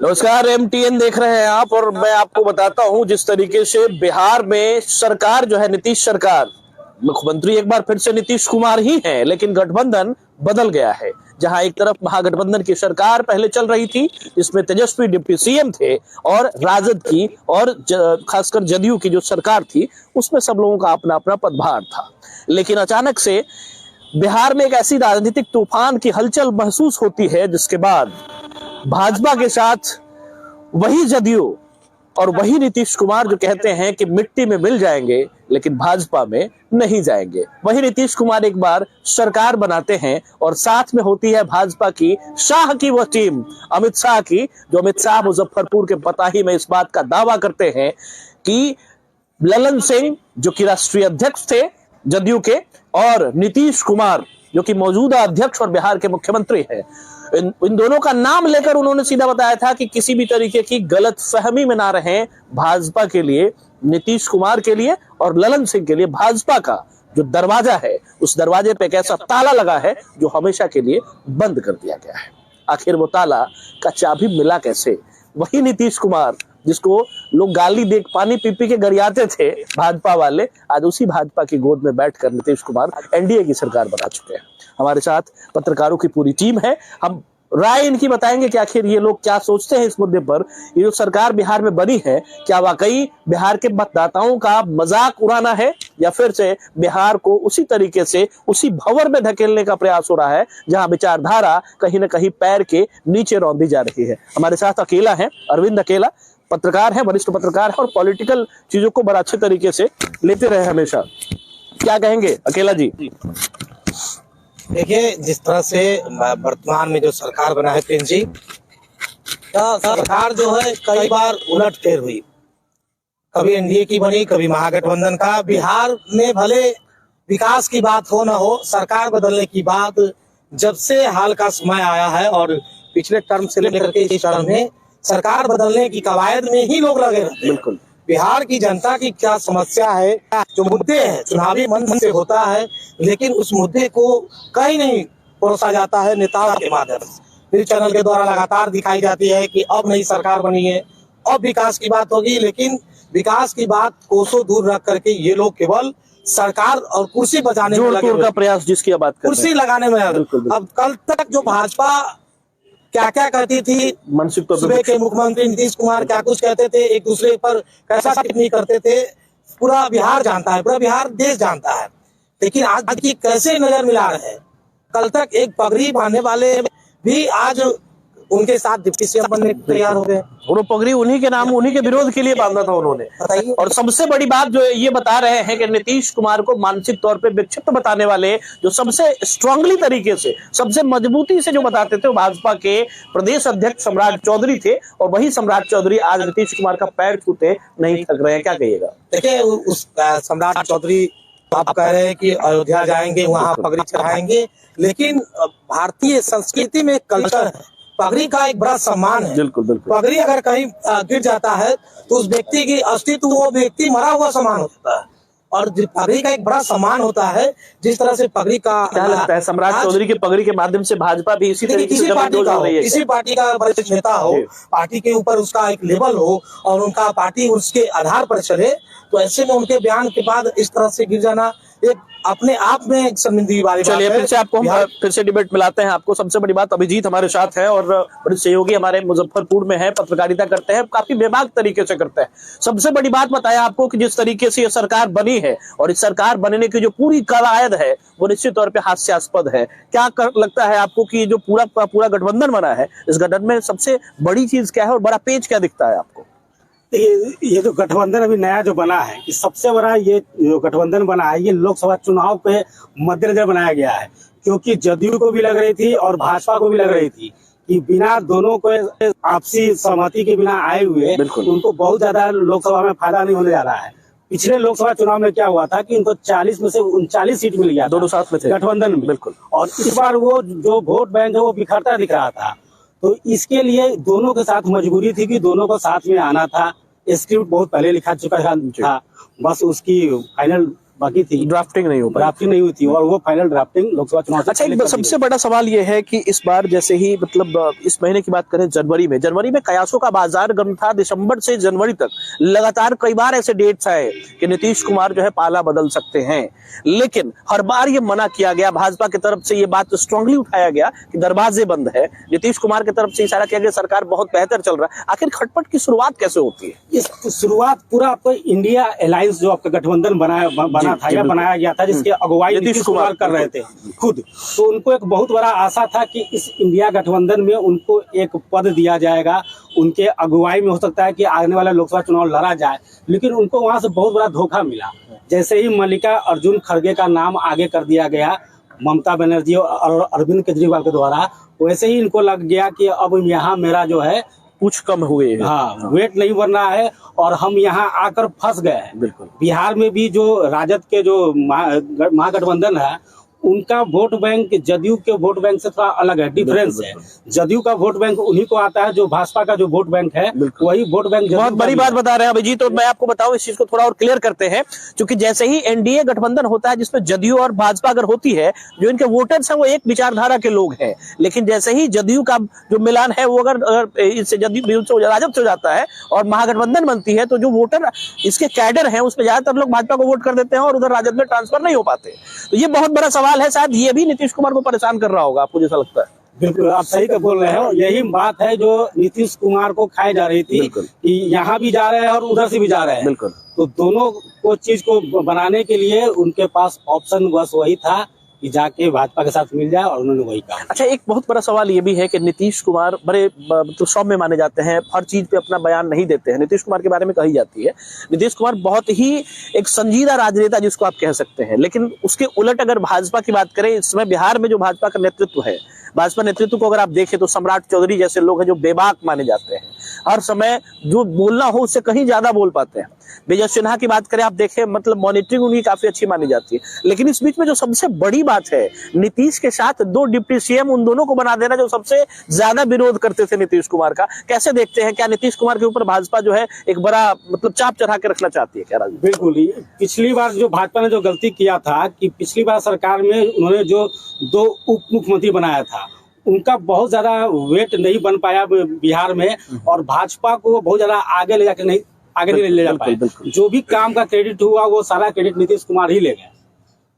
नमस्कार, एमटीएन देख रहे हैं आप। और मैं आपको बताता हूं जिस तरीके से बिहार में सरकार जो है, नीतीश सरकार, मुख्यमंत्री एक बार फिर से नीतीश कुमार ही हैं, लेकिन गठबंधन बदल गया है। जहां एक तरफ महागठबंधन की सरकार पहले चल रही थी, जिसमें तेजस्वी डिप्टी सीएम थे, और राजद की और खासकर जदयू की जो सरकार थी, उसमें सब लोगों का अपना अपना पदभार था। लेकिन अचानक से बिहार में एक ऐसी राजनीतिक तूफान की हलचल महसूस होती है, जिसके बाद भाजपा के साथ वही जदयू और वही नीतीश कुमार जो कहते हैं कि मिट्टी में मिल जाएंगे लेकिन भाजपा में नहीं जाएंगे, वही नीतीश कुमार एक बार सरकार बनाते हैं और साथ में होती है भाजपा की शाह की वो टीम, अमित शाह की, जो अमित शाह मुजफ्फरपुर के पताही में इस बात का दावा करते हैं कि ललन सिंह जो कि राष्ट्रीय अध्यक्ष थे जदयू के, और नीतीश कुमार जो कि मौजूदा अध्यक्ष और बिहार के मुख्यमंत्री हैं, इन दोनों का नाम लेकर उन्होंने सीधा बताया था कि किसी भी तरीके की गलत फहमी में ना रहें। भाजपा के लिए, नीतीश कुमार के लिए और ललन सिंह के लिए भाजपा का जो दरवाजा है, उस दरवाजे पे एक ऐसा ताला लगा है जो हमेशा के लिए बंद कर दिया गया है। आखिर वो ताला का चाबी मिला कैसे? वही नीतीश कुमार जिसको लोग गाली दे, पानी पी पी के गरियाते थे भाजपा वाले, आज उसी भाजपा की गोद में बैठकर नीतीश कुमार एनडीए की सरकार बना चुके हैं। हमारे साथ पत्रकारों की पूरी टीम है, हम राय इनकी बताएंगे कि आखिर ये लोग क्या सोचते हैं इस मुद्दे पर। ये जो सरकार बिहार में बनी है, क्या वाकई बिहार के मतदाताओं का मजाक उड़ाना है, या फिर से बिहार को उसी तरीके से उसी भंवर में धकेलने का प्रयास हो रहा है जहां विचारधारा कहीं ना कहीं पैर के नीचे रौंदी जा रही है। हमारे साथ अकेला है अरविंद अकेला, पत्रकार है, वरिष्ठ पत्रकार है, और पॉलिटिकल चीजों को बड़ा अच्छे तरीके से लेते रहे हमेशा। क्या कहेंगे अकेला जी? देखिए, जिस तरह से वर्तमान में जो सरकार बना है प्रिंस जी, सरकार जो है कई बार उलट फेर हुई, कभी एनडीए की बनी, कभी महागठबंधन का। बिहार में भले विकास की बात हो ना हो, सरकार बदलने की बात जब से हाल का समय आया है और पिछले टर्म से लेकर के इस टर्म में सरकार बदलने की कवायद में ही लोग लगे रहते हैं। बिल्कुल, बिहार की जनता की क्या समस्या है, जो मुद्दे हैं, चुनावी मंच से होता है, लेकिन उस मुद्दे को कहीं नहीं परोसा जाता है नेताओं के माध्यम से। न्यूज चैनल के द्वारा लगातार दिखाई जाती है कि अब नई सरकार बनी है, अब विकास की बात होगी, लेकिन विकास की बात कोसों दूर रख करके ये लोग केवल सरकार और कुर्सी बचाने में लगे का प्रयास, जिसकी बात कर रहे हैं, कुर्सी लगाने में। अब कल तक जो भाजपा क्या क्या कहती थी, सुबह के मुख्यमंत्री नीतीश कुमार क्या कुछ कहते थे, एक दूसरे पर कैसा टिप्पणी करते थे, पूरा बिहार जानता है, पूरा बिहार देश जानता है। लेकिन आज की कैसे नजर मिला रहे, कल तक एक पगड़ी बांधने वाले भी आज उनके साथ डिप्टी सीएम बनने तैयार हो गए। वो पगड़ी उन्हीं के नाम, उन्हीं के विरोध के लिए बांधा था उन्होंने। और सबसे बड़ी बात जो ये बता रहे हैं कि नीतीश कुमार को मानसिक तौर पे विक्षिप्त बताने वाले, जो सबसे स्ट्रांगली तरीके से, सबसे मजबूती से जो बताते थे, वो भाजपा के प्रदेश अध्यक्ष सम्राट चौधरी थे। और वही सम्राट चौधरी आज नीतीश कुमार का पैर छूते नहीं थक रहे हैं। क्या कहिएगा? देखिए, उस सम्राट चौधरी आप कह रहे हैं कि अयोध्या जाएंगे, वहाँ पगड़ी चढ़ाएंगे, लेकिन भारतीय संस्कृति में कल्चर है, पगड़ी का एक बड़ा सम्मान है। बिल्कुल बिल्कुल। पगड़ी अगर कहीं गिर जाता है तो उस व्यक्ति की अस्तित्व, वो व्यक्ति मरा हुआ सम्मान होता है, और पगड़ी का एक बड़ा सम्मान होता है। जिस तरह से पगड़ी का, क्या लगता है सम्राट चौधरी की पगड़ी के माध्यम से भाजपा भी इसी तरीके से, किसी पार्टी का वरिष्ठ नेता हो, पार्टी के ऊपर उसका एक लेवल हो और उनका पार्टी उसके आधार पर चले, तो ऐसे में उनके बयान के बाद इस तरह से गिर जाना एक अपने आप में एक शर्मिंदगी वाली बात है। चलिए, फिर से आपको फिर से डिबेट मिलाते हैं आपको। सबसे बड़ी बात, अभिजीत हमारे साथ है और बड़े सहयोगी हमारे मुजफ्फरपुर में है, पत्रकारिता करते हैं, काफी बेबाक तरीके से करते हैं। सबसे बड़ी बात बताया आपको कि जिस तरीके से ये सरकार बनी है और इस सरकार बनने की जो पूरी कवायद है, वो निश्चित तौर पर हास्यास्पद है। क्या लगता है आपको कि जो पूरा गठबंधन बना है, इस गठबंधन में सबसे बड़ी चीज क्या है और बड़ा पेच क्या दिखता है आपको? ये जो गठबंधन अभी नया जो बना है, कि सबसे बड़ा ये जो गठबंधन बना है, ये लोकसभा चुनाव पे मद्देनजर बनाया गया है, क्योंकि जदयू को भी लग रही थी और भाजपा को भी लग रही थी कि बिना दोनों को आपसी सहमति के बिना आए हुए उनको बहुत ज्यादा लोकसभा में फायदा नहीं होने जा रहा है। पिछले लोकसभा चुनाव में क्या हुआ था कि उनको 40 में से 39 सीट मिल गया, दोनों साथ में थे गठबंधन में। बिल्कुल। और इस बार वो जो वोट बैंक है वो बिखरता दिख रहा था, तो इसके लिए दोनों के साथ मजबूरी थी कि दोनों को साथ में आना था। स्क्रिप्ट बहुत पहले लिखा चुका था, बस उसकी फाइनल बाकी थी, ड्राफ्टिंग नहीं हो पाई। ड्राफ्टिंग नहीं हुई थी और वो फाइनल ड्राफ्टिंग लोकसभा चुनाव से अच्छा, पहले एक कर दी सबसे गई। बड़ा सवाल ये है कि इस बार जैसे ही मतलब इस महीने की बात करें, जनवरी में कयासों का बाजार गर्म था। दिसंबर से जनवरी तक लगातार कई बार ऐसे डेट्स आए कि नीतीश कुमार जो है पाला बदल सकते हैं, लेकिन हर बार ये मना किया गया। भाजपा की तरफ से ये बात स्ट्रांगली उठाया गया कि दरवाजे बंद है। नीतीश कुमार की तरफ से इशारा किया गया सरकार बहुत बेहतर चल रहा है। आखिर खटपट की शुरुआत कैसे होती है? इस शुरुआत पूरा आपको इंडिया अलायंस जो आपका गठबंधन बना था या बनाया गया था, जिसके अगुवाई नीतीश कुमार कर रहे थे खुद, तो उनको एक बहुत बड़ा आशा था कि इस इंडिया गठबंधन में उनको एक पद दिया जाएगा, उनके अगुवाई में हो सकता है कि आने वाला लोकसभा चुनाव लड़ा जाए। लेकिन उनको वहां से बहुत बड़ा धोखा मिला। जैसे ही मल्लिकार्जुन खड़गे का नाम आगे कर दिया गया ममता बनर्जी और अरविंद केजरीवाल के द्वारा, वैसे ही इनको लग गया कि अब यहाँ मेरा जो है कुछ कम हुए, हाँ, वेट नहीं बनना है और हम यहाँ आकर फंस गए हैं। बिल्कुल। बिहार में भी जो राजद के जो महागठबंधन है, उनका वोट बैंक जदयू के वोट बैंक से थोड़ा अलग है, डिफरेंस है। जदयू का वोट बैंक उन्हीं को आता है जो भाजपा का जो वोट बैंक है, वही वोट बैंक। बहुत बड़ी बात बता रहे हैं अभिजीत, तो मैं आपको बताऊं इस चीज को थोड़ा और क्लियर करते हैं, क्योंकि जैसे ही एनडीए गठबंधन होता है जिसमें जदयू और भाजपा अगर होती है, जो इनके वोटर्स हैं वो एक विचारधारा के लोग हैं, लेकिन जैसे ही जदयू का जो मिलान है वो अगर इससे जदयू से राजद से हो जाता है और महागठबंधन बनती है, तो जो वोटर इसके कैडर हैं उसमें ज्यादातर लोग भाजपा को वोट कर देते हैं और उधर राजद में ट्रांसफर नहीं हो पाते। तो ये बहुत बड़ा सवाल है, शायद ये भी नीतीश कुमार को परेशान कर रहा होगा, आपको जैसा लगता है? बिल्कुल, आप सही का बोल रहे हैं और यही बात है जो नीतीश कुमार को खाई जा रही थी कि यहाँ भी जा रहे हैं और उधर से भी जा रहे हैं। बिल्कुल। तो दोनों को चीज को बनाने के लिए उनके पास ऑप्शन बस वही था कि जाके भाजपा के साथ मिल जाए, और उन्होंने वही कहा। अच्छा, एक बहुत बड़ा सवाल ये भी है कि नीतीश कुमार बड़े मतलब सौम्य माने जाते हैं, हर चीज पे अपना बयान नहीं देते हैं। नीतीश कुमार के बारे में कही जाती है नीतीश कुमार बहुत ही एक संजीदा राजनेता जिसको आप कह सकते हैं, लेकिन उसके उलट अगर भाजपा की बात करें, इस समय बिहार में जो भाजपा का नेतृत्व है, भाजपा नेतृत्व को अगर आप देखें तो सम्राट चौधरी जैसे लोग हैं जो बेबाक माने जाते हैं, हर समय जो बोलना हो उससे कहीं ज्यादा बोल पाते हैं। विजय सिन्हा की बात करें, आप देखें मतलब मॉनिटरिंग उनकी काफी अच्छी मानी जाती है। लेकिन इस बीच में जो सबसे बड़ी बात है, नीतीश के साथ 2 डिप्टी सीएम, उन दोनों को बना देना, जो सबसे ज्यादा विरोध करते थे नीतीश कुमार का। कैसे देखते हैं, क्या नीतीश कुमार के ऊपर भाजपा जो है एक बड़ा मतलब चाप चढ़ा के रखना चाहती है क्या? बिल्कुल ही, पिछली बार जो भाजपा ने जो गलती किया था कि पिछली बार सरकार में उन्होंने जो 2 उप मुख्यमंत्री बनाया था, उनका बहुत ज्यादा वेट नहीं बन पाया बिहार में, और भाजपा को बहुत ज्यादा आगे ले जाके नहीं ले जा पाए। जो भी काम का क्रेडिट हुआ वो सारा क्रेडिट नीतीश कुमार ही ले गए।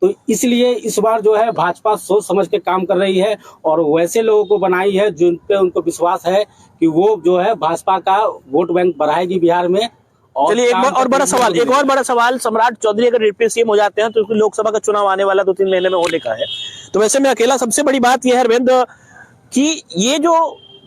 तो इसलिए इस बार जो है भाजपा सोच समझ के काम कर रही है और वैसे लोगों को बनाई है जिन पे उनको विश्वास है कि वो जो है भाजपा का वोट बैंक बढ़ाएगी बिहार में। चलिए एक और बड़ा सवाल, सम्राट चौधरी अगर डिप्टी सीएम हो जाते हैं तो लोकसभा का चुनाव आने वाला 2-3 महीने में होने का है, तो वैसे में अकेला सबसे बड़ी बात यह है अरविंद कि ये जो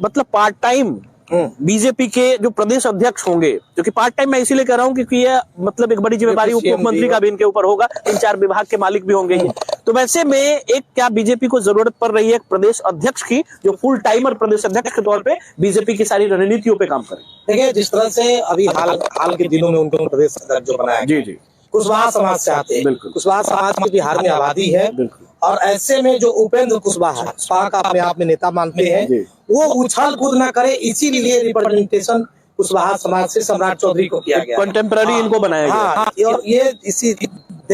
मतलब पार्ट टाइम बीजेपी के जो प्रदेश अध्यक्ष होंगे, जो कि पार्ट टाइम मैं इसीलिए कह रहा हूं क्योंकि ये मतलब एक बड़ी जिम्मेदारी उप मुख्यमंत्री का भी इनके ऊपर होगा, 3-4 विभाग के मालिक भी होंगे ही। तो वैसे में एक क्या बीजेपी को जरूरत पड़ रही है एक प्रदेश अध्यक्ष की, जो फुल टाइमर प्रदेश अध्यक्ष के तौर पे बीजेपी की सारी रणनीतियों पे काम करे? देखिए, जिस तरह से अभी हाल के दिनों में उनको प्रदेश अध्यक्ष जो बनाया जी कुशवाहा समाज से आते हैं। कुशवाहा समाज की बिहार में आबादी है, और ऐसे में जो उपेंद्र कुशवाहा का अपने आप में नेता मानते हैं, वो उछाल कूद ना करे, इसीलिए रिप्रेजेंटेशन कुशवाहा समाज से सम्राट चौधरी को किया गया, कंटेम्पररी इनको बनाया गया। और ये इसी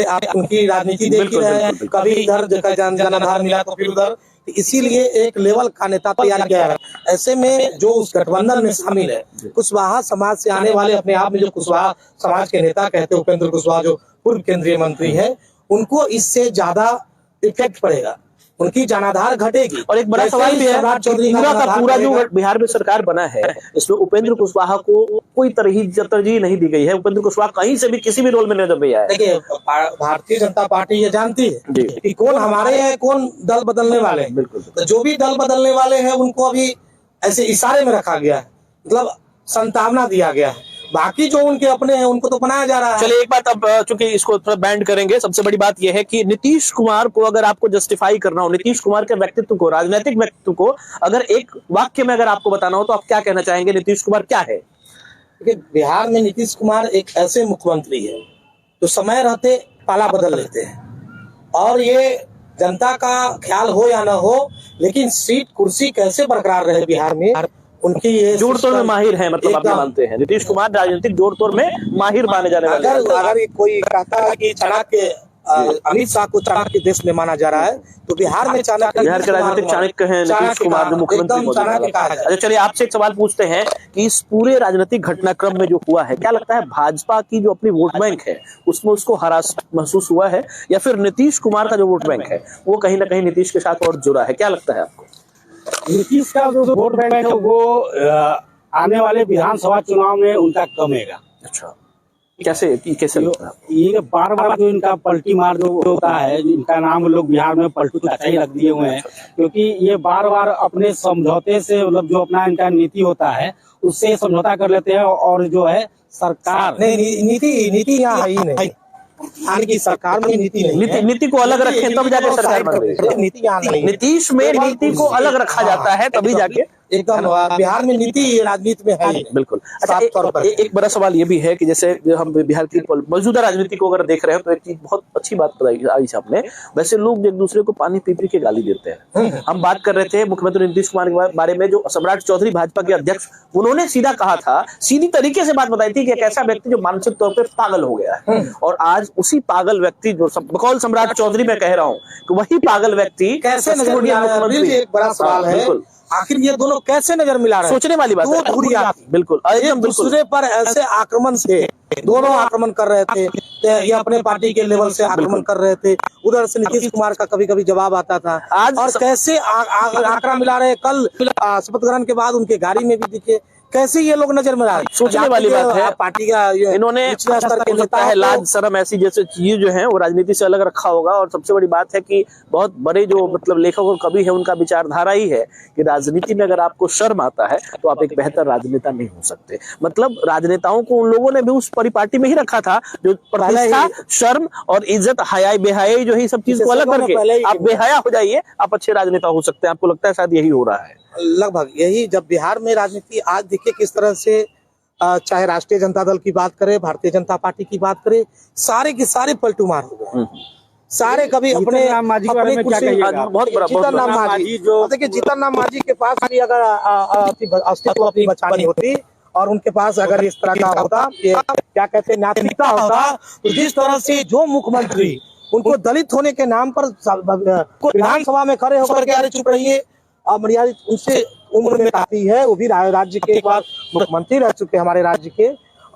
आप उनकी राजनीति देख रहे हैं, कभी इधर जनाधार मिला तो फिर उधर, इसीलिए एक लेवल का नेता तैयार किया है। ऐसे में जो उस गठबंधन में शामिल है, कुशवाहा समाज से आने वाले अपने आप में जो कुशवाहा समाज के नेता कहते हैं, उपेंद्र कुशवाहा जो पूर्व केंद्रीय मंत्री है, उनको इससे ज्यादा इफेक्ट पड़ेगा, उनकी जनाधार घटेगी। और एक बड़ा सवाल भी है, पूरा का पूरा जो बिहार में सरकार बना है, इसमें उपेंद्र कुशवाहा को कोई तरजीह नहीं दी गई है। उपेंद्र कुशवाहा कहीं से भी किसी भी रोल में नहीं आया है। देखिए, भारतीय जनता पार्टी ये जानती है कि कौन हमारे हैं, कौन दल बदलने वाले हैं। बिल्कुल, तो जो भी दल बदलने वाले हैं उनको अभी ऐसे इशारे में रखा गया है, मतलब संतावना दिया गया है। बाकी जो उनके अपने हैं उनको तो बनाया जा रहा है। चलिए एक बात, अब चूंकि इसको थोड़ा बैंड करेंगे, सबसे बड़ी बात यह है कि नीतीश कुमार को अगर आपको जस्टिफाई करना हो, नीतीश कुमार के व्यक्तित्व को, राजनीतिक व्यक्तित्व को अगर एक वाक्य में अगर आपको बताना हो, तो आप क्या कहना चाहेंगे? नीतीश कुमार क्या है? देखिए, बिहार में नीतीश कुमार एक ऐसे मुख्यमंत्री है जो समय रहते पाला बदल लेते हैं, और ये जनता का ख्याल हो या ना हो, लेकिन सीट कुर्सी कैसे बरकरार रहे बिहार में, उनकी ये जोड़ तोड़ में माहिर है। मतलब आप मानते हैं नीतीश कुमार राजनीतिक जोड़ तोड़ में माहिर माने जाने वाले? अगर कोई कहता है कि चाणक्य अमित शाह को चाणक्य देश में माना जा रहा है, तो बिहार में चाणक्य, बिहार के राजनीतिक चाणक्य हैं नीतीश कुमार जो मुख्यमंत्री। अच्छा चलिए आपसे एक सवाल पूछते हैं कि इस पूरे राजनीतिक घटनाक्रम में जो हुआ है, क्या लगता है भाजपा की जो अपनी वोट बैंक है उसमें उसको हरास महसूस हुआ है, या फिर नीतीश कुमार का जो वोट बैंक है वो कहीं ना कहीं नीतीश के साथ और जुड़ा है? क्या लगता है आपको? नीतीश का जो वोट बैंक है वो आने वाले विधानसभा चुनाव में उनका कमेगा। अच्छा कैसे लगता है? ये बार बार जो इनका पलटी मार जो होता है, इनका नाम लोग बिहार में पलटू चाचा ही रख दिए हुए हैं, क्योंकि ये बार बार अपने समझौते से, मतलब जो अपना इनका नीति होता है उससे समझौता कर लेते हैं, और जो है सरकार नहीं, नीति यहाँ है ही नहीं, आने की सरकार में नीति नहीं, नीति को अलग रखें तब जाके सरकार बन रही है। नीति यहाँ नहीं, नीतीश में नीति को अलग रखा जाता है तभी जाके एकदम बिहार में नीति राजनीति में है। बिल्कुल। अच्छा एक बड़ा सवाल ये भी है कि जैसे हम बिहार की मौजूदा राजनीति को अगर देख रहे हैं तो एक चीज बहुत अच्छी बात बताई आई आपने, वैसे लोग एक दूसरे को पानी पी के गाली देते हैं। हम बात कर रहे थे मुख्यमंत्री नीतीश कुमार के बारे में, जो सम्राट चौधरी भाजपा के अध्यक्ष, उन्होंने सीधा कहा था, सीधी तरीके से बात बताई थी कि एक ऐसा व्यक्ति जो मानसिक तौर पर पागल हो गया है, और आज उसी पागल व्यक्ति जो बकौल सम्राट चौधरी मैं कह रहा हूँ कि वही पागल व्यक्ति कैसे नजर मिला रहा है? एक बड़ा सवाल है, आखिर ये दोनों कैसे नजर मिला रहे हैं? सोचने वाली बात है। बिल्कुल एक दूसरे पर ऐसे आक्रमण से दोनों आक्रमण कर रहे थे, ये अपने पार्टी के लेवल से आक्रमण कर रहे थे, उधर से नीतीश कुमार का कभी कभी जवाब आता था, आज और कैसे आंकड़ा मिला रहे। कल शपथ ग्रहण के बाद उनके गाड़ी में भी दिखे, कैसे ये लोग नजर में आ रहे। सोचने वाली बात है, पार्टी का इन्होंने है लाज शर्म ऐसी जैसे चीज जो है वो राजनीति से अलग रखा होगा। और सबसे बड़ी बात है कि बहुत बड़े जो मतलब लेखक और कवि है उनका विचारधारा ही है कि राजनीति में अगर आपको शर्म आता है तो आप एक बेहतर राजनेता नहीं हो सकते। मतलब राजनेताओं को उन लोगों ने भी उस परिपाटी में ही रखा था जो प्रतिष्ठा, शर्म और इज्जत, हयाई बेहयाई जो है सब चीज को अलग करके आप बेहया हो जाइए, आप अच्छे राजनेता हो सकते हैं। आपको लगता है शायद यही हो रहा है? लगभग यही। जब बिहार में राजनीति आज देखिए किस तरह से, चाहे राष्ट्रीय जनता दल की बात करें, भारतीय जनता पार्टी की बात करें, सारे के सारे पलटू मार हो गए। सारे कभी अपने जीतन राम मांझी के बारे में क्या कहिएगा? जीतन राम मांझी जो देखिए, जीतन राम मांझी के पास भी अगर अस्तित्व अपनी बचानी होती और उनके पास अगर इस तरह का होता, क्या कहते हैं, नैतिकता होता, तो जिस तरह से जो मुख्यमंत्री उनको दलित होने के नाम पर विधानसभा में खड़े होकर के अरे चुप रहिए, मर्यादित उनसे उम्र में आती है, वो भी राज्य के एक बार मुख्यमंत्री रह चुके हमारे राज्य के,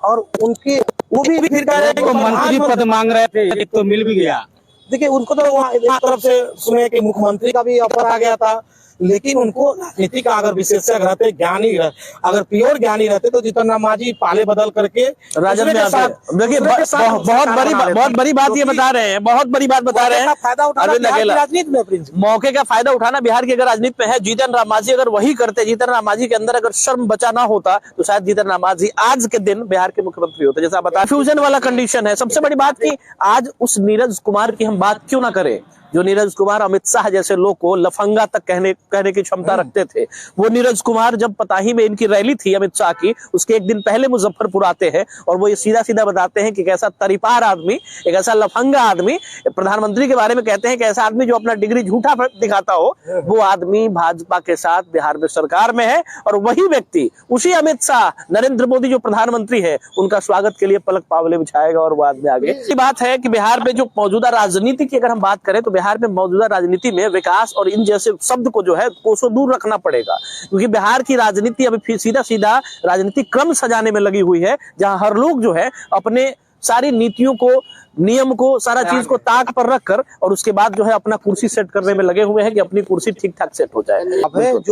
और उनके वो भी फिर कह रहे हैं मंत्री पद मांग रहे थे, एक तो मिल भी गया। देखिए उनको तो वहाँ एक तरफ से सुने कि मुख्यमंत्री का भी ऑफर आ गया था, लेकिन उनको राजनीति का अगर विशेषज्ञ रहते, ज्ञानी अगर प्योर ज्ञानी रहते तो जीतन राम मांझी पाले बदल करके राजद में आते। देखिए बहुत बड़ी बात ये बता रहे हैं, बहुत बड़ी बात बता रहे हैं। फायदा उठाना राजनीति में, मौके का फायदा उठाना बिहार की अगर राजनीति में है। जीतन राम मांझी अगर वही करते, जीतन राम मांझी के अंदर अगर शर्म बचा ना होता तो शायद जीतन राम मांझी आज के दिन बिहार के मुख्यमंत्री होते। जैसा बता, फ्यूजन वाला कंडीशन है। सबसे बड़ी बात की आज उस नीरज कुमार की हम बात क्यों ना करें, जो नीरज कुमार अमित शाह जैसे लोग को लफंगा तक कहने की क्षमता रखते थे। वो नीरज कुमार जब पताही में इनकी रैली थी अमित शाह की, उसके एक दिन पहले मुजफ्फरपुर आते हैं और वो ये सीधा सीधा बताते हैं कि एक ऐसा तरीपार आदमी, एक ऐसा लफंगा आदमी, प्रधानमंत्री के बारे में कहते हैं कि ऐसा आदमी जो अपना डिग्री झूठा दिखाता हो, वो आदमी भाजपा के साथ बिहार में सरकार में है। और वही व्यक्ति, उसी अमित शाह, नरेंद्र मोदी जो प्रधानमंत्री है, उनका स्वागत के लिए पलक पावले बिछाएगा और वो आदमी आगे। ये बात है कि बिहार में जो मौजूदा राजनीति की अगर हम बात करें तो बिहार में मौजूदा राजनीति में विकास और इन जैसे शब्द को जो है कोसों दूर रखना पड़ेगा, क्योंकि बिहार की राजनीति अभी फिर सीधा सीधा राजनीतिक क्रम सजाने में लगी हुई है, जहां हर लोग जो है अपने सारी नीतियों को, नियम को, सारा चीज को ताक पर रखकर और उसके बाद जो है अपना कुर्सी सेट करने में लगे हुए हैं कि अपनी कुर्सी ठीक ठाक सेट हो जाए। अब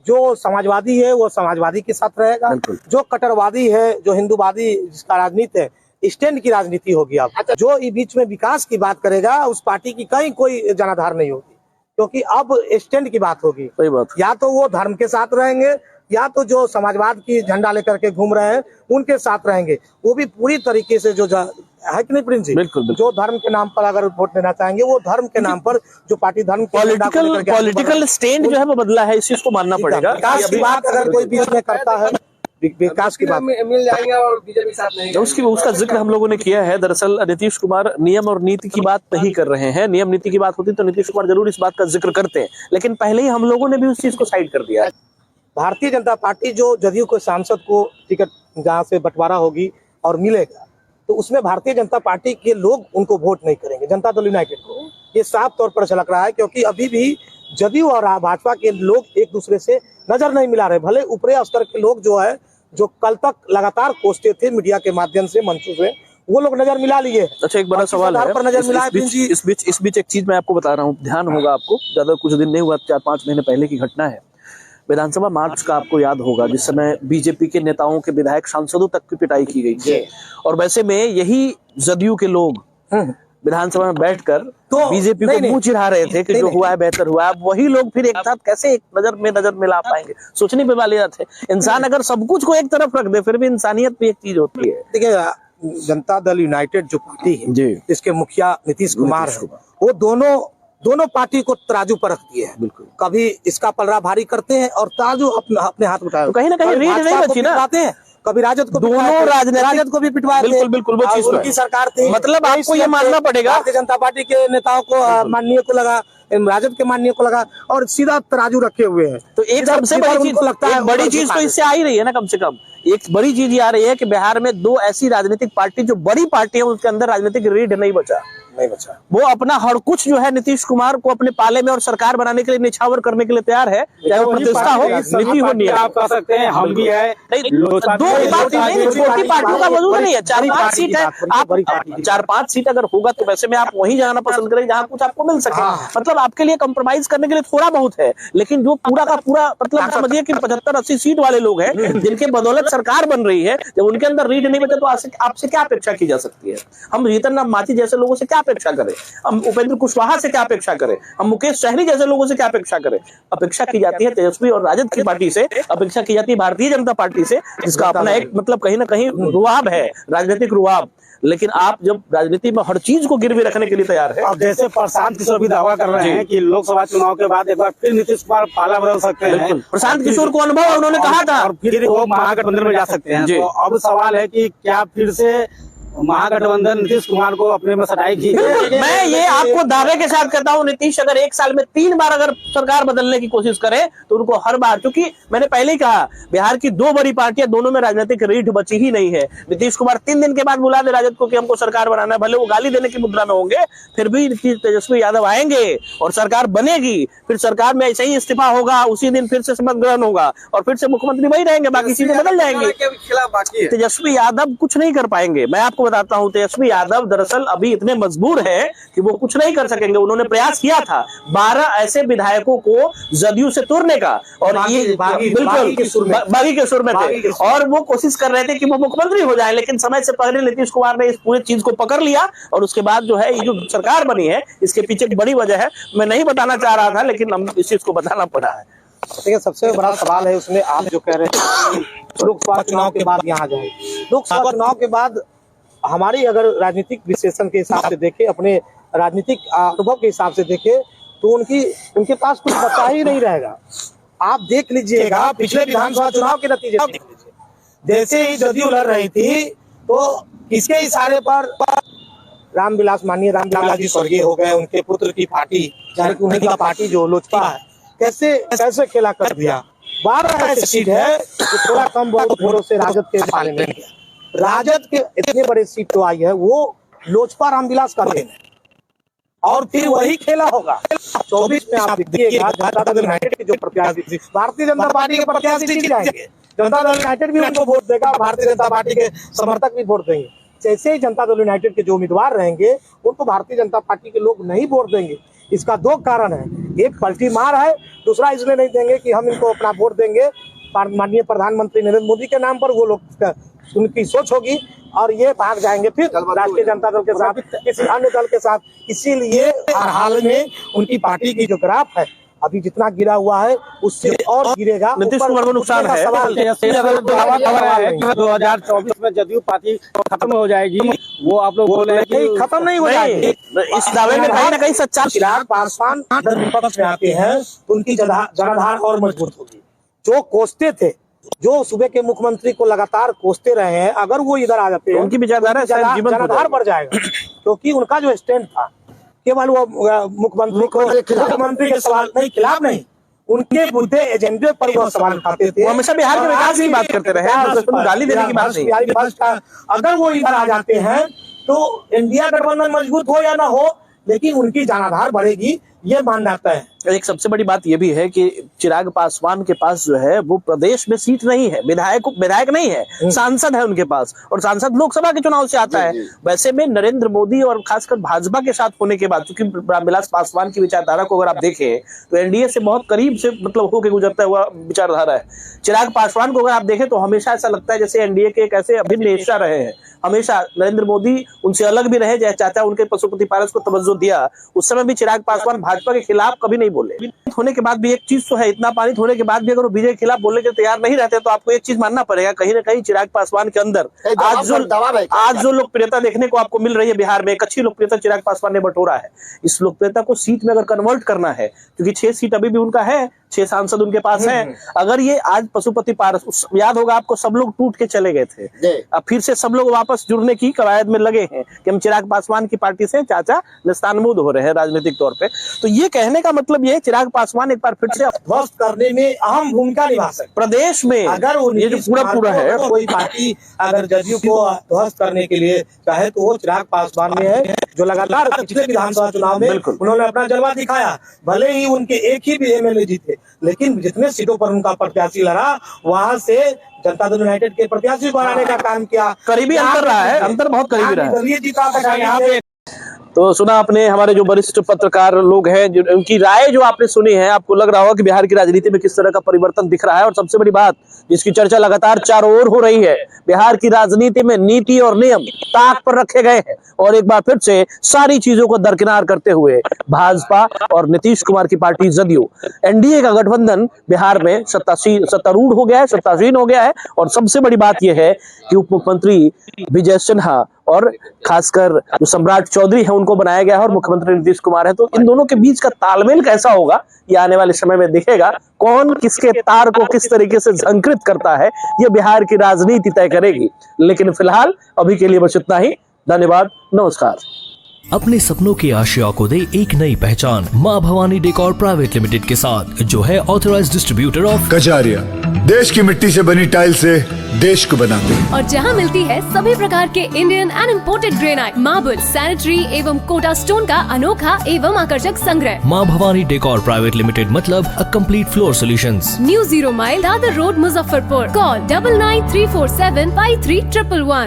जो समाजवादी है वो समाजवादी के साथ रहेगा, जो कट्टरवादी है, जो हिंदूवादी जिसका राजनीति है, स्टैंड की राजनीति होगी। अब जो बीच में विकास की बात करेगा उस पार्टी की कहीं कोई जनाधार नहीं होगी, क्योंकि अब स्टैंड की बात होगी। सही बात। या तो वो धर्म के साथ रहेंगे, या तो जो समाजवाद की झंडा लेकर के घूम रहे हैं उनके साथ रहेंगे, वो भी पूरी तरीके से जो है कि नहीं प्रिंस जी? बिल्कुल। जो धर्म के नाम पर अगर वोट देना चाहेंगे, वो धर्म के नाम पर जो पार्टी धर्म पॉलिटिकल स्टैंड जो है वो बदला है, इस चीज को मानना पड़ेगा। विकास की बात अगर कोई बीच में करता है, विकास की बात मिल जाएंगे और बीजेपी साथ नहीं, उसका जिक्र हम लोगों ने किया है। दरअसल नीतीश कुमार नियम और नीति की बात नहीं कर रहे हैं। नियम नीति की बात होती तो नीतीश कुमार जरूर इस बात का जिक्र करते हैं, लेकिन पहले ही हम लोगों ने भी उस चीज को साइड कर दिया है। भारतीय जनता पार्टी जो जदयू को सांसद को टिकट जहां से बंटवारा होगी और मिलेगा, तो उसमें भारतीय जनता पार्टी के लोग उनको वोट नहीं करेंगे, जनता दल यूनाइटेड को। ये साफ तौर पर झलक रहा है, क्योंकि अभी भी जदयू और भाजपा के लोग एक दूसरे से नजर नहीं मिला रहे। भले ऊपरी स्तर के लोग जो है, जो कल तक लगातार कोसते थे मीडिया के माध्यम से, मंचों से, वो लोग नजर मिला लिए। अच्छा, एक बड़ा सवाल है पर नजर मिला इस बीच एक चीज मैं आपको बता रहा हूँ, ध्यान होगा आपको, ज्यादा कुछ दिन नहीं हुआ, 4-5 महीने पहले की घटना है। विधानसभा मार्च का आपको याद होगा, जिस समय बीजेपी के नेताओं के विधायक सांसदों तक की पिटाई की गई थी, और वैसे में यही जदयू के लोग विधानसभा में बैठकर तो बीजेपी को मुंह चिढ़ा रहे थे कि जो हुआ है बेहतर हुआ है। वही लोग फिर एक साथ कैसे एक नजर मिला पाएंगे, सोचने पे वाली बात है। इंसान अगर सब कुछ को एक तरफ रख दे, फिर भी इंसानियत भी एक चीज होती है। देखिए, जनता दल यूनाइटेड जो पार्टी है जी, इसके मुखिया नीतीश कुमार है, वो दोनों पार्टी को तराजू पर रखती है। बिल्कुल, कभी इसका पलड़ा भारी करते हैं और तराजू अपने हाथ उठाए, तो कहीं ना कहीं रीढ़ नहीं बची ना, कभी राजद को, दोनों राजद को भी पिटवाते हैं। बिल्कुल वो चीज उनकी सरकार थी, मतलब आपको ये मानना पड़ेगा, भारतीय जनता पार्टी के नेताओं को माननीय को लगा, राजद के माननीय को लगा, और सीधा तराजू रखे हुए हैं। तो एक सबसे बड़ी चीज लगता है, बड़ी चीज तो इससे आ ही रही है ना, कम से कम एक बड़ी चीज ये आ रही है कि बिहार में 2 ऐसी राजनीतिक पार्टी जो बड़ी पार्टी है, उसके अंदर राजनीतिक रीढ़ नहीं बचा। वो अपना हर कुछ जो है नीतीश कुमार को अपने पाले में और सरकार बनाने के लिए निछावर करने के लिए तैयार है, चाहे वो प्रतिष्ठा हो, नीति हो, नियम। आप कह सकते हैं, हम भी है। 2 पार्टी नहीं, छोटी पार्टियों का वजूद नहीं है, 4-5 सीट है। आप 4-5 सीट अगर होगा तो वैसे में आप वहीं जाना पसंद करें जहां कुछ आपको मिल सके। मतलब आपके लिए कंप्रोमाइज करने के लिए थोड़ा बहुत है, लेकिन जो पूरा का पूरा मतलब समझिए कि 75-80 सीट वाले लोग हैं, जिनके बदौलत सरकार बन रही है, जब उनके अंदर रीढ़ नहीं बचे तो आपसे क्या अपेक्षा की जा सकती है? हम जीतन राम मांझी जैसे लोगों से क्या अपेक्षा करें? हम उपेंद्र कुशवाहा से क्या अपेक्षा करें? हम मुकेश सहनी जैसे लोगों से क्या अपेक्षा करें? अपेक्षा की जाती है तेजस्वी और राजद की पार्टी से, अपेक्षा की जाती है भारतीय जनता पार्टी से, जिसका अपना एक मतलब कहीं ना कहीं रुआब है, राजनीतिक रुआब। लेकिन आप जब राजनीति में हर चीज को गिरवी रखने के लिए तैयार है, अब जैसे प्रशांत किशोर भी दावा कर रहे हैं कि लोकसभा चुनाव के बाद एक बार फिर नीतीश कुमार पाला बदल सकते हैं। प्रशांत किशोर को अनुभव है, उन्होंने कहा था, और फिर वो महागठबंधन में जा सकते हैं। तो अब सवाल है कि क्या फिर से महागठबंधन नीतीश कुमार को अपने में सटाएगी? मैं ये आपको दावे के साथ कहता हूं, नीतीश अगर 1 साल में 3 बार अगर सरकार बदलने की कोशिश करे तो उनको हर बार, क्योंकि मैंने पहले ही कहा, बिहार की 2 बड़ी पार्टियां, दोनों में राजनीतिक रीढ़ बची ही नहीं है। नीतीश कुमार 3 दिन के बाद बुला दे राजद को कि हमको सरकार बनाना है, भले वो गाली देने की मुद्रा में होंगे, फिर भी तेजस्वी यादव आएंगे और सरकार बनेगी। फिर सरकार में ऐसे ही इस्तीफा होगा, उसी दिन फिर से शपथ ग्रहण होगा और फिर से मुख्यमंत्री वही रहेंगे, बाकी चीजें बदल जाएंगी। तेजस्वी यादव कुछ नहीं कर पाएंगे। मैं आपको बताता हूं, तेजस्वी यादव दरअसल अभी इतने मजबूर है कि वो कुछ नहीं कर सकेंगे। उन्होंने प्रयास किया था 12 ऐसे विधायकों को जदयू से तोड़ने का, और ये बिल्कुल बागी के सुर में थे, और वो कोशिश कर रहे थे कि वो मुख्यमंत्री हो जाए, लेकिन समय से पहले नीतीश कुमार ने इस पूरी चीज को पकड़ लिया, और उसके बाद जो है ये जो सरकार बनी है, इसके पीछे एक बड़ी वजह है। मैं नहीं बताना चाह रहा था, लेकिन हम इस चीज को बताना पड़ा है। देखिए, सबसे बड़ा सवाल है उसमें, आप जो कह रहे हैं लोकसभा चुनाव के बाद यहाँ जाए, लोकसभा चुनाव के बाद हमारी अगर राजनीतिक विश्लेषण के हिसाब से देखें, अपने राजनीतिक अनुभव के हिसाब से देखें, तो उनके पास कुछ बचा ही नहीं रहेगा। आप देख लीजिएगा, पिछले विधानसभा चुनाव के नतीजे देख लीजिए। जैसे ही जदयू लड़ रही थी, तो किसके इशारे पर माननीय रामविलास जी स्वर्गीय हो गए, उनके पुत्र की पार्टी, यानी कि उनकी पार्टी जो लोजपा है, कैसे खेला कर दिया। 12 ऐसी सीट है जो थोड़ा कम वोटों से राजद के पाले में गया। राजद के इतने बड़े सीट जो आई है, वो लोजपा रामविलास का देन है, और फिर वही खेला होगा। 24 में आप देखिएगा, जनता दल यूनाइटेड के जो प्रत्याशी, भारतीय जनता पार्टी के प्रत्याशी जीत जाएंगे, जनता दल यूनाइटेड भी उनको वोट देगा, भारतीय जनता पार्टी के समर्थक भी वोट देंगे। जैसे ही जनता दल यूनाइटेड के जो उम्मीदवार रहेंगे, उनको भारतीय जनता पार्टी के लोग नहीं वोट देंगे। इसका 2 कारण है, एक पलटी मार है, दूसरा इसलिए नहीं देंगे कि हम इनको अपना वोट देंगे माननीय प्रधानमंत्री नरेंद्र मोदी के नाम पर, वो लोग उनकी सोच होगी, और ये भाग जाएंगे फिर राष्ट्रीय जनता दल के साथ, किसी अन्य दल के साथ। इसीलिए हर हाल में उनकी पार्टी की जो ग्राफ है, अभी जितना गिरा हुआ है उससे और गिरेगा। नीतीश कुमार को नुकसान है। 2024 में जदयू पार्टी खत्म हो जाएगी, वो आप लोग बोल रहे हैं कि खत्म नहीं हो जाएगी। इस दावे में कहीं ना कहीं सच्चा। चिराग पासवान जब विपक्ष में आते हैं तो उनकी जनाधार और मजबूत होगी। जो कोसते थे, जो सूबे के मुख्यमंत्री को लगातार कोसते रहे हैं, अगर वो इधर आ जाते हैं, उनकी विचारधारा जनाधार बढ़ जाएगा, क्योंकि उनका जो स्टैंड था केवल वो मुख्यमंत्री के सवाल नहीं, खिलाफ नहीं, उनके बुद्धे एजेंडे पर वो सवाल उठाते थे। वो हमेशा बिहार के विकास की बात करते रहे हैं, तो गाली देने की बात नहीं। बिहारी विकास का अगर वो इधर आ जाते हैं तो इंडिया गठबंधन मजबूत हो या ना हो, लेकिन उनकी जनाधार बढ़ेगी, ये मान जाता है। एक सबसे बड़ी बात यह भी है कि चिराग पासवान के पास जो है वो प्रदेश में सीट नहीं है, विधायक नहीं है, सांसद है उनके पास, और सांसद लोकसभा के चुनाव से आता है। वैसे में नरेंद्र मोदी और खासकर भाजपा के साथ होने के बाद, क्योंकि रामविलास पासवान की विचारधारा को अगर आप देखें तो एनडीए से बहुत करीब से मतलब होकर गुजरता हुआ विचारधारा है। चिराग पासवान को अगर आप देखें तो हमेशा ऐसा लगता है जैसे एनडीए के एक ऐसे अभिन्न हिस्सा रहे हैं। हमेशा नरेंद्र मोदी उनसे अलग भी रहे, जैसे चाचा उनके पशुपति पारस को तवज्जो दिया, उस समय भी चिराग पासवान भाजपा के खिलाफ कभी नहीं बोले। होने के बाद भी एक चीज तो है, इतना पानी होने के बाद भी अगर वो बीजेपी के खिलाफ बोलने के तैयार नहीं रहते तो आपको एक चीज मानना पड़ेगा, कहीं ना कहीं चिराग पासवान के अंदर आज जो लोकप्रियता देखने को आपको मिल रही है बिहार में, एक अच्छी लोकप्रियता चिराग पासवान ने बटोरा है। इस लोकप्रियता को सीट में अगर कन्वर्ट करना है, क्योंकि 6 सीट अभी भी उनका है, 6 सांसद उनके पास हैं, अगर ये आज पशुपति पारस, याद होगा आपको, सब लोग टूट के चले गए थे, अब फिर से सब लोग वापस जुड़ने की कवायद में लगे हैं कि हम चिराग पासवान की पार्टी से चाचा निस्तानबूद हो रहे हैं राजनीतिक तौर पे। तो ये कहने का मतलब ये चिराग पासवान एक बार फिर से ध्वस्त करने में अहम भूमिका निभा सकते प्रदेश में। अगर ये जो पूरा है, कोई पार्टी अगर जदयू को ध्वस्त करने के लिए चाहे तो वो चिराग पासवान में है, जो लगातार पिछले विधानसभा चुनाव में उन्होंने अपना जलवा दिखाया। भले ही उनके एक ही भी एमएलए जीते, लेकिन जितने सीटों पर उनका प्रत्याशी लड़ा, वहां से जनता दल यूनाइटेड के प्रत्याशी बनाने का काम किया। करीबी अंतर रहा है, अंतर बहुत करीबी रहा है। दलीय जीता यहाँ पे। तो सुना आपने, हमारे जो वरिष्ठ पत्रकार लोग हैं, जो उनकी राय जो आपने सुनी है, आपको लग रहा होगा कि बिहार की राजनीति में किस तरह का परिवर्तन दिख रहा है। और सबसे बड़ी बात जिसकी चर्चा लगातार चारों ओर हो रही है, बिहार की राजनीति में नीति और नियम ताक पर रखे गए हैं, और एक बार फिर से सारी चीजों को दरकिनार करते हुए भाजपा और नीतीश कुमार की पार्टी जदयू, एनडीए का गठबंधन बिहार में सत्तारूढ़ हो गया है, सत्तासीन हो गया है। और सबसे बड़ी बात यह है कि उप मुख्यमंत्री विजय सिन्हा और खासकर जो सम्राट चौधरी है उनको बनाया गया है, और मुख्यमंत्री नीतीश कुमार है। तो इन दोनों के बीच का तालमेल कैसा होगा ये आने वाले समय में दिखेगा। कौन किसके तार को किस तरीके से झंकृत करता है ये बिहार की राजनीति तय करेगी। लेकिन फिलहाल अभी के लिए बस इतना ही। धन्यवाद, नमस्कार। अपने सपनों की आशिया को दे एक नई पहचान माँ भवानी डेकोर प्राइवेट लिमिटेड के साथ, जो है ऑथराइज्ड डिस्ट्रीब्यूटर ऑफ कजारिया। देश की मिट्टी से बनी टाइल से देश को बनाते हैं, और जहां मिलती है सभी प्रकार के Indian and imported granite, marble, sanitary एवं कोटा स्टोन का अनोखा एवं आकर्षक संग्रह। माँ भवानी डेकोर प्राइवेट लिमिटेड मतलब a complete floor solutions. New 0 mile Dadar road, Muzaffarpur. Call 9934753111।